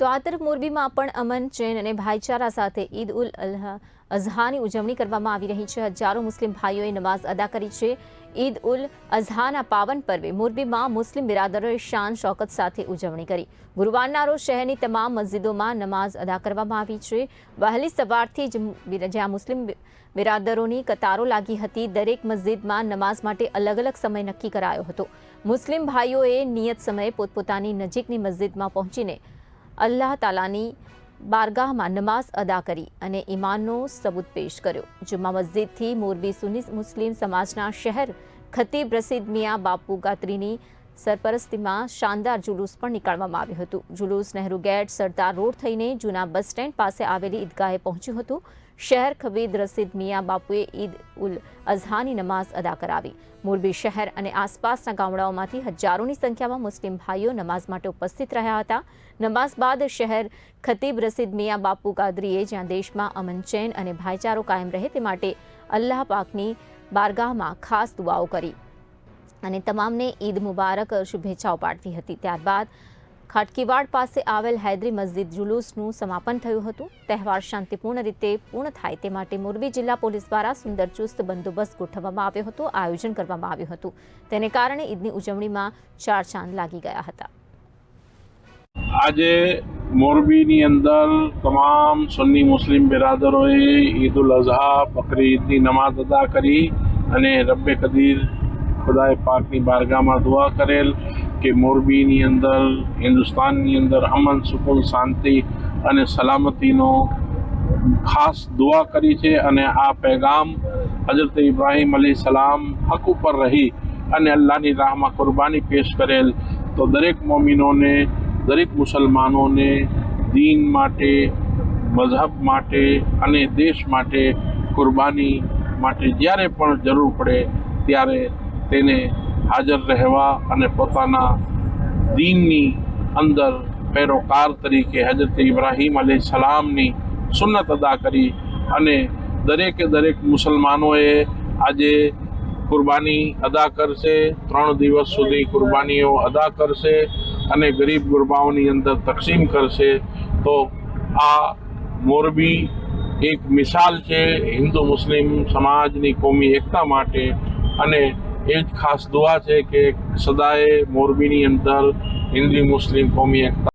તો આ તરફ મોરબીમાં પણ અમન, ચેન અને ભાઈચારા સાથે ઈદ ઉલ અઝહાની ઉજવણી કરવામાં આવી રહી છે। હજારો મુસ્લિમ ભાઈઓએ નમાઝ અદા કરી છે। ઈદ ઉલ અઝહાના પાવન પર્વે મોરબીમાં મુસ્લિમ બિરાદરોએ શાન શૌકત સાથે ઉજવણી કરી। ગુરુવારના રોજ શહેરની તમામ મસ્જિદોમાં નમાઝ અદા કરવામાં આવી છે। વહેલી સવારથી જ જ્યાં મુસ્લિમ બિરાદરોની કતારો લાગી હતી, દરેક મસ્જિદમાં નમાઝ માટે અલગ અલગ સમય નક્કી કરાયો હતો। મુસ્લિમ ભાઈઓએ નિયત સમયે પોતપોતાની નજીકની મસ્જિદમાં પહોંચીને અલ્લાહ તાલાની બારગાહમાં નમાઝ અદા કરી અને ઈમાનનો સબૂત પેશ કર્યો। જુમ્મા મસ્જિદથી મોરબી સુન્ની મુસ્લિમ સમાજના શહેર ખતીબ રશીદ મિયા બાપુ ગાત્રીની સરપરસ્તીમાં શાનદાર જુલુસ પણ નીકાળવામાં આવ્યું હતું। જુલુસ નહેરુ ગેટ, સરદાર રોડ થઈને જૂના બસ સ્ટેન્ડ પાસે આવેલી ઈદગાહે પહોંચ્યું હતું। શહેર ખતીબ રશીદ મિયા બાપુએ ઈદ ઉલ અઝહાની નમાઝ અદા કરાવી। મોરબી શહેર અને આસપાસના ગામડાઓમાંથી હજારોની સંખ્યામાં મુસ્લિમ ભાઈઓ નમાઝ માટે ઉપસ્થિત રહ્યા હતા। નમાઝ બાદ શહેર ખતીબ રશીદ મિયા બાપુ કાદરીએ જ્યાં દેશમાં અમન, ચેન અને ભાઈચારો કાયમ રહે તે માટે અલ્લાહ પાકની બારગાહમાં ખાસ દુઆઓ કરી અને તમામને ઈદ મુબારક શુભેચ્છાઓ પાઠવી હતી। ત્યારબાદ ખાટકીવાડ પાસે આવેલ હૈદરી મસ્જિદ જુલુસનું સમાપન થયું હતું। તહેવાર શાંતિપૂર્ણ રીતે પૂર્ણ થાય તે માટે મોરબી જિલ્લા પોલીસ દ્વારા સુંદર ચુસ્ત બંદોબસ્ત ગોઠવવામાં આવ્યો હતો, આયોજન કરવામાં આવ્યું હતું। તેને કારણે ઈદની ઉજવણીમાં ચાર ચાંદ લાગી ગયા હતા। આજે મોરબીની અંદર તમામ સુન્ની મુસ્લિમ બિરાદરોએ ઈદ ઉલ અઝહા બકરી ઈદની નમાઝ અદા કરી અને રબ્બે કદીર ખુદાએ પાકની બારગાહમાં દુઆ કરેલ કે મોરબીની અંદર, હિન્દુસ્તાનની અંદર અમન, સુકૂન, શાંતિ અને સલામતીનો ખાસ દુઆ કરી છે અને આ પેગામ હજરત ઇબ્રાહીમ અલૈહિસ્સલામ હક ઉપર રહી અને અલ્લાહની રાહમાં કુરબાની પેશ કરેલ। તો દરેક મોમિનોને, દરેક મુસલમાનોને દીન માટે, મઝહબ માટે અને દેશ માટે કુરબાની માટે જ્યારે પણ જરૂર પડે ત્યારે તેને હાજર રહેવા અને પોતાના દીનની અંદર પેરોકાર તરીકે હજરત ઇબ્રાહીમ અલૈહિસ્સલામની સુન્નત અદા કરી અને દરેક મુસલમાનોએ આજે કુરબાની અદા કરશે। 3 દિવસ સુધી કુરબાનીઓ અદા કરશે અને ગરીબ ગુરબાઓની અંદર તકસીમ કરશે। તો આ મોરબી એક મિસાલ છે હિન્દુ મુસ્લિમ સમાજની કોમી એકતા માટે અને એ જ ખાસ દુઆ છે કે સદાય મોરબીની અંદર હિન્દુ મુસ્લિમ કોમી એકતા